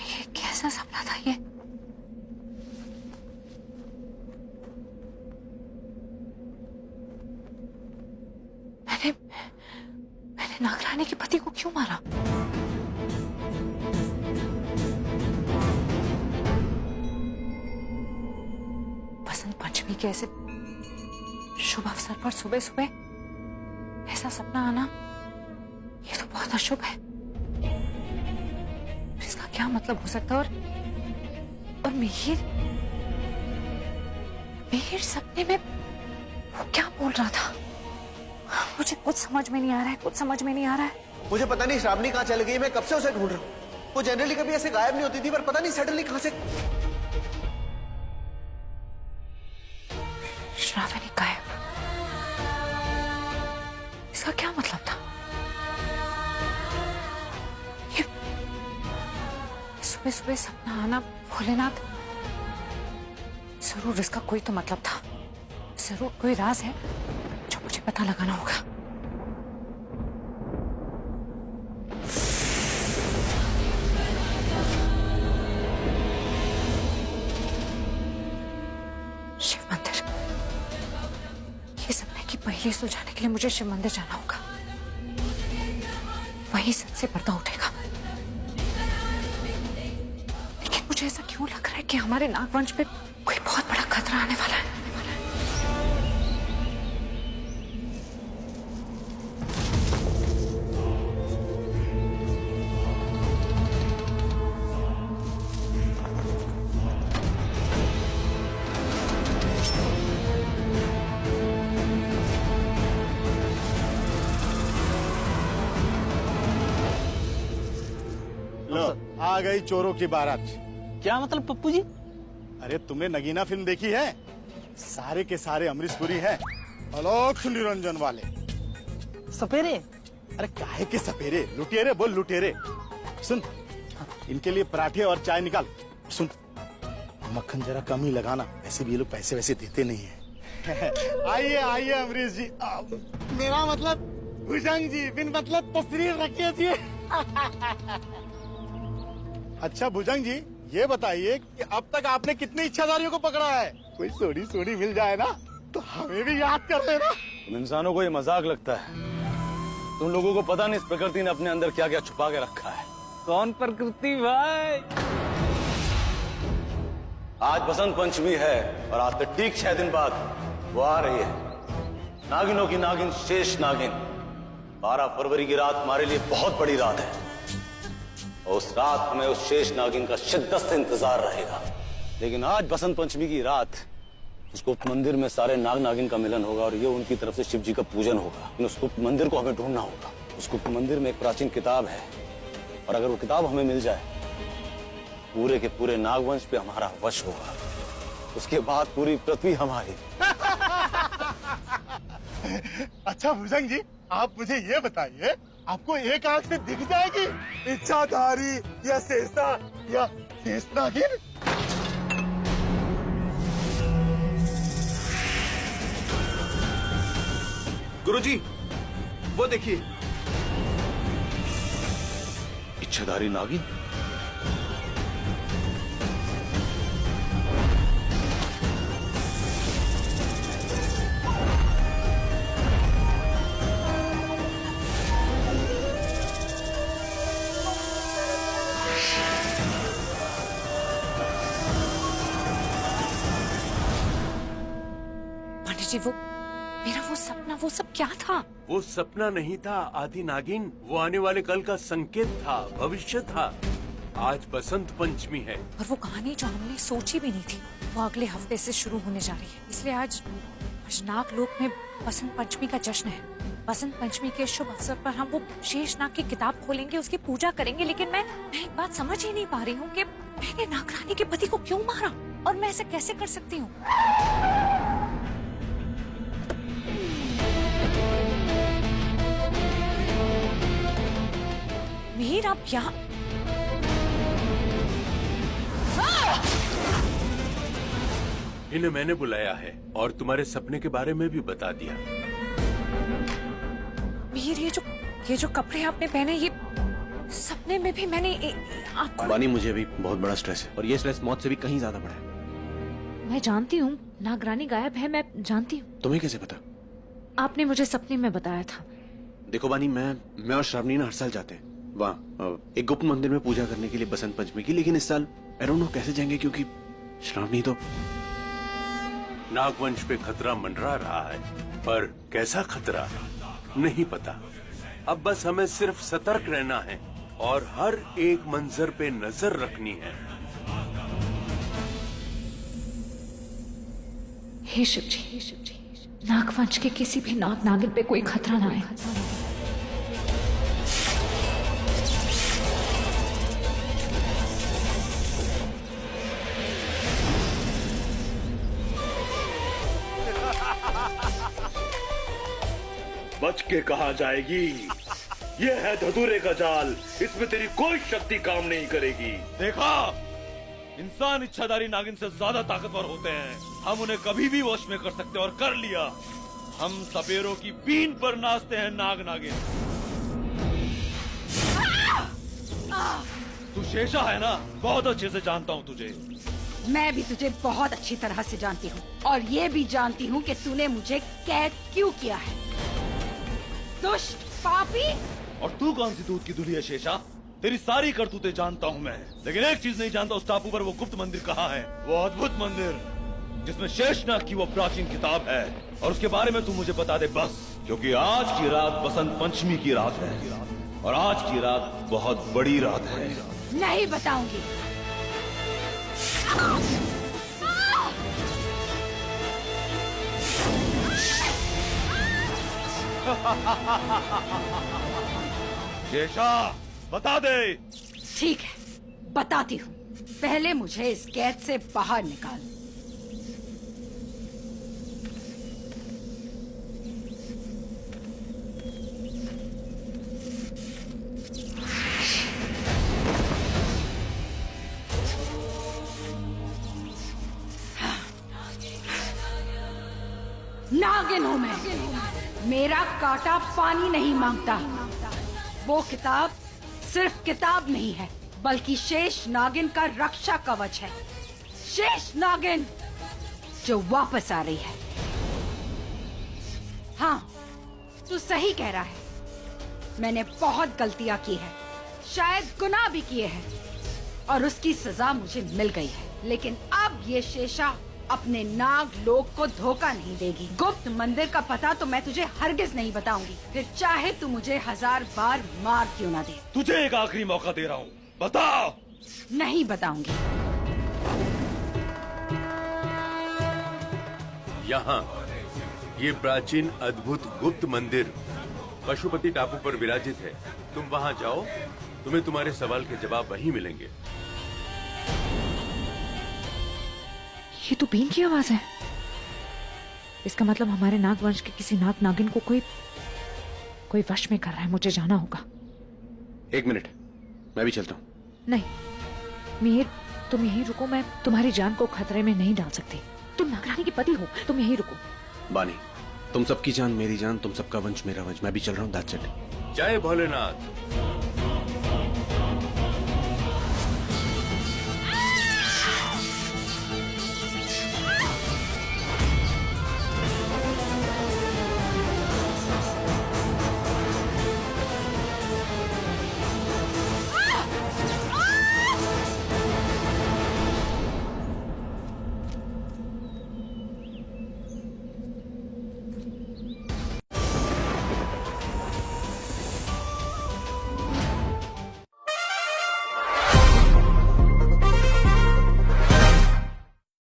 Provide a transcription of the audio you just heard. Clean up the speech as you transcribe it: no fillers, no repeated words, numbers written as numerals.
ये कैसा सपना था ये? मैंने नागरानी के पति को क्यों मारा? बसंत पंचमी के ऐसे शुभ अवसर पर सुबह सुबह ऐसा सपना आना, ये तो बहुत अशुभ है। इसका क्या मतलब हो सकता है? और मिहिर सपने में वो क्या बोल रहा था? मुझे कुछ समझ में नहीं आ रहा है, कुछ समझ में नहीं आ रहा है। मुझे पता नहीं श्रावणी कहाँ चल गई। मैं कब से उसे ढूंढ रहा हूँ। वो जनरली कभी ऐसे गायब नहीं होती थी, पर पता नहीं सडनली कहाँ से। श्रावणी गायब? इसका क्या मतलब था? ये सुबह सुबह सपना आना, भोलेनाथ, जरूर इसका कोई तो मतलब था। जरूर कोई राज है जो मुझे पता लगाना होगा। शिव मंदिर। ये सपने की पहेली सुलझाने के लिए मुझे शिव मंदिर जाना होगा। वहीं सच से पर्दा उठेगा। लेकिन मुझे ऐसा क्यों लग रहा है कि हमारे नागवंश पे कोई बहुत बड़ा खतरा आने वाला है। लो, आ गई चोरों की बारात। क्या मतलब पप्पू जी? अरे तुमने नगीना फिल्म देखी है? सारे के सारे अमरीशपुरी हैं, आलोक निरंजन वाले। सपेरे? अरे काहे के सपेरे, लुटेरे बोल लुटेरे। सुन, इनके लिए पराठे और चाय निकाल। सुन, मक्खन जरा कम ही लगाना, वैसे भी ये लोग पैसे वैसे देते नहीं है। आइए आइए अमरीश जी। मेरा मतलब भुजंग जी, बिन मतलब तस्वीर रखिए जी। अच्छा भुजंग जी, ये बताइए कि अब तक आपने कितने इच्छाधारियों को पकड़ा है? कोई सोनी सोनी मिल जाए ना तो हमें भी याद कर लेना। तुम इंसानों को ये मजाक लगता है। तुम लोगों को पता नहीं इस प्रकृति ने अपने अंदर क्या क्या छुपा के रखा है। कौन प्रकृति भाई? आज बसंत पंचमी है और आज से ठीक 6 दिन बाद वो आ रही है। नागिनों की नागिन शेष नागिन। 12 फरवरी की रात हमारे लिए बहुत बड़ी रात है और उस रात हमें उस शेष नागिन का शिद्दत से इंतजार रहेगा। लेकिन आज बसंत पंचमी की रात उस गुप्त मंदिर में सारे नाग नागिन का मिलन होगा और ये उनकी तरफ से शिव जी का पूजन होगा। उस गुप्त मंदिर को हमें ढूंढना होगा। उस गुप्त मंदिर में एक प्राचीन किताब है और अगर वो किताब हमें मिल जाए, पूरे के पूरे नागवंश पे हमारा वश होगा। उसके बाद पूरी पृथ्वी हमारी। अच्छा भुजंग जी, आप मुझे ये बताइए, आपको एक आंख से दिख जाएगी इच्छाधारी या शेषा या शेष नागिन? गुरुजी, वो देखिए। इच्छाधारी नागिन? जी, वो मेरा वो सपना, वो सब क्या था? वो सपना नहीं था आदि नागिन, वो आने वाले कल का संकेत था, भविष्य था। आज बसंत पंचमी है और वो कहानी जो हमने सोची भी नहीं थी, वो अगले हफ्ते से शुरू होने जा रही है। इसलिए आज नागलोक में बसंत पंचमी का जश्न है। बसंत पंचमी के शुभ अवसर पर हम वो शेषनाग की किताब खोलेंगे, उसकी पूजा करेंगे। लेकिन मैं एक बात समझ ही नहीं पा रही हूँ कि मैंने नागरानी के पति को क्यों मारा और मैं ऐसे कैसे कर सकती हूँ? मिहिर, आप यहाँ? इन्हें मैंने बुलाया है और तुम्हारे सपने के बारे में भी बता दिया। मीर, ये जो कपड़े आपने पहने, ये सपने में भी मैंने आपको। बानी, मुझे भी बहुत बड़ा स्ट्रेस है और ये स्ट्रेस मौत से भी कहीं ज्यादा बड़ा है। मैं जानती हूँ नागरानी गायब है, मैं जानती हूँ। तुम्हें कैसे पता? आपने मुझे सपने में बताया था। देखो बानी, मैं और श्रावणी ना हर साल जाते हैं वहाँ एक गुप्त मंदिर में पूजा करने के लिए बसंत पंचमी की, लेकिन इस साल आई डोंट नो कैसे जाएंगे क्योंकि श्रावणी तो। नागवंश पे खतरा मंडरा रहा है, पर कैसा खतरा नहीं पता। अब बस हमें सिर्फ सतर्क रहना है और हर एक मंजर पे नजर रखनी है। हे शिव जी, हे शिव जी, नागवंश के किसी भी नाग नागिन पे कोई खतरा ना आए। बच के कहा जाएगी। ये है धतूरे का जाल, इसमें तेरी कोई शक्ति काम नहीं करेगी। देखा, इंसान इच्छाधारी नागिन से ज्यादा ताकतवर होते हैं। हम उन्हें कभी भी वश में कर सकते और कर लिया। हम सपेरों की बीन पर नाचते हैं नाग नागिन। तू शेषा है ना, बहुत अच्छे से जानता हूँ तुझे। मैं भी तुझे बहुत अच्छी तरह से जानती हूँ और ये भी जानती हूँ कि तूने मुझे कैद क्यों किया है। दुष्ट पापी। और तू कौन सी दूध की दुली है शेषा? तेरी सारी करतूतें जानता हूँ मैं, लेकिन एक चीज नहीं जानता, उस टापू पर वो गुप्त मंदिर कहाँ है। वो अद्भुत मंदिर जिसमें शेषनाग की वो प्राचीन किताब है, और उसके बारे में तू मुझे बता दे बस। क्योंकि आज की रात बसंत पंचमी की रात है और आज की रात बहुत बड़ी रात है। नहीं बताऊंगी। शेषा, बता दे। ठीक है, बताती हूँ। पहले मुझे इस कैद से बाहर निकाल। नागिन हूँ मैं। मेरा कांटा पानी नहीं मांगता। वो किताब सिर्फ किताब नहीं है, बल्कि शेष नागिन का रक्षा कवच है। शेष नागिन जो वापस आ रही है। हाँ, तू सही कह रहा है। मैंने बहुत गलतियां की है, शायद गुनाह भी किए हैं, और उसकी सजा मुझे मिल गई है। लेकिन अब ये शेषा अपने नाग लोक को धोखा नहीं देगी। गुप्त मंदिर का पता तो मैं तुझे हरगिज नहीं बताऊंगी, फिर चाहे तू मुझे 1000 बार मार क्यों ना दे। तुझे एक आखिरी मौका दे रहा हूँ, बता। नहीं बताऊंगी। यहाँ ये प्राचीन अद्भुत गुप्त मंदिर पशुपति टापू पर विराजित है। तुम वहाँ जाओ, तुम्हें तुम्हारे सवाल के जवाब वहीं मिलेंगे। ये तो बीन की आवाज है। इसका मतलब हमारे नागवंश के किसी नाग नागिन को कोई वश में कर रहा है। मुझे जाना होगा। 1 मिनट, मैं भी चलता हूँ। नहीं मीर, तुम यहीं रुको। मैं तुम्हारी जान को खतरे में नहीं डाल सकती। तुम नागरानी के पति हो, तुम यहीं रुको। बानी, तुम सबकी जान मेरी जान, तुम सबका वंश मेरा वंश। मैं भी चल रहा हूँ। That's it. जय भोलेनाथ।